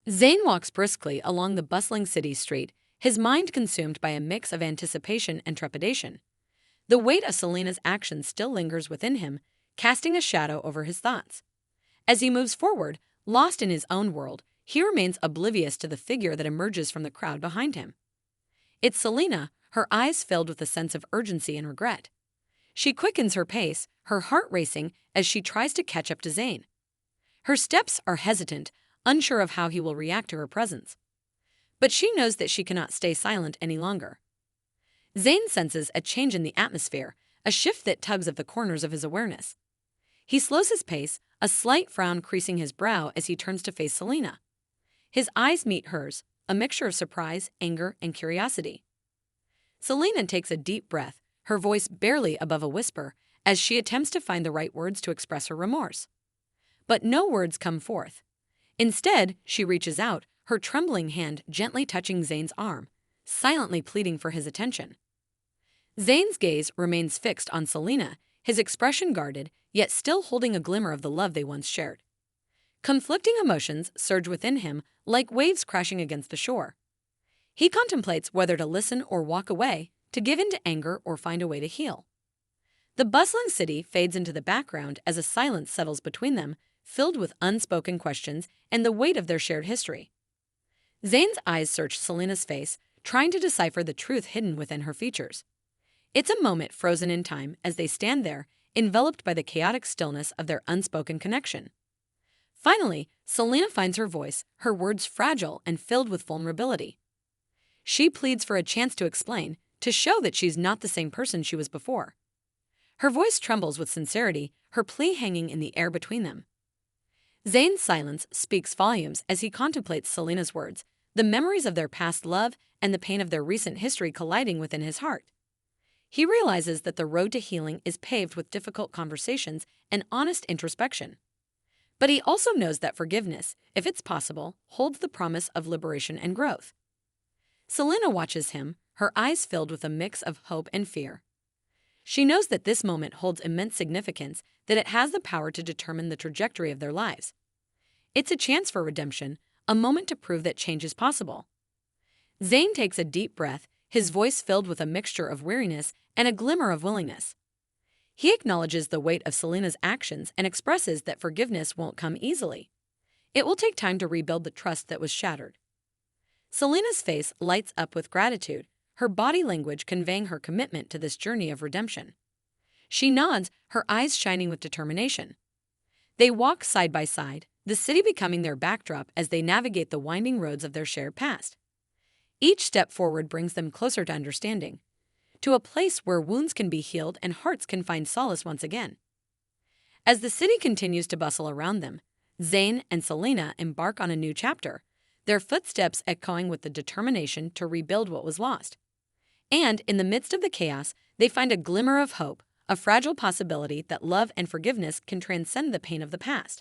Zayn walks briskly along the bustling city street, his mind consumed by a mix of anticipation and trepidation. The weight of Selena's actions still lingers within him, casting a shadow over his thoughts. As he moves forward, lost in his own world, he remains oblivious to the figure that emerges from the crowd behind him. It's Selena, her eyes filled with a sense of urgency and regret. She quickens her pace, her heart racing as she tries to catch up to Zayn. Her steps are hesitant, unsure of how he will react to her presence. But she knows that she cannot stay silent any longer. Zayn senses a change in the atmosphere, a shift that tugs at the corners of his awareness. He slows his pace, a slight frown creasing his brow as he turns to face Selena. His eyes meet hers, a mixture of surprise, anger, and curiosity. Selena takes a deep breath, her voice barely above a whisper, as she attempts to find the right words to express her remorse. But no words come forth. Instead, she reaches out, her trembling hand gently touching Zayn's arm, silently pleading for his attention. Zayn's gaze remains fixed on Selena, his expression guarded, yet still holding a glimmer of the love they once shared. Conflicting emotions surge within him like waves crashing against the shore. He contemplates whether to listen or walk away, to give in to anger or find a way to heal. The bustling city fades into the background as a silence settles between them, filled with unspoken questions and the weight of their shared history. Zayn's eyes search Selena's face, trying to decipher the truth hidden within her features. It's a moment frozen in time as they stand there, enveloped by the chaotic stillness of their unspoken connection. Finally, Selena finds her voice, her words fragile and filled with vulnerability. She pleads for a chance to explain, to show that she's not the same person she was before. Her voice trembles with sincerity, her plea hanging in the air between them. Zayn's silence speaks volumes as he contemplates Selena's words, the memories of their past love and the pain of their recent history colliding within his heart. He realizes that the road to healing is paved with difficult conversations and honest introspection. But he also knows that forgiveness, if it's possible, holds the promise of liberation and growth. Selena watches him, her eyes filled with a mix of hope and fear. She knows that this moment holds immense significance, that it has the power to determine the trajectory of their lives. It's a chance for redemption, a moment to prove that change is possible. Zayn takes a deep breath, his voice filled with a mixture of weariness and a glimmer of willingness. He acknowledges the weight of Selena's actions and expresses that forgiveness won't come easily. It will take time to rebuild the trust that was shattered. Selena's face lights up with gratitude, her body language conveying her commitment to this journey of redemption. She nods, her eyes shining with determination. They walk side by side, the city becoming their backdrop as they navigate the winding roads of their shared past. Each step forward brings them closer to understanding, to a place where wounds can be healed and hearts can find solace once again. As the city continues to bustle around them, Zayn and Selena embark on a new chapter, their footsteps echoing with the determination to rebuild what was lost. And in the midst of the chaos, they find a glimmer of hope, a fragile possibility that love and forgiveness can transcend the pain of the past.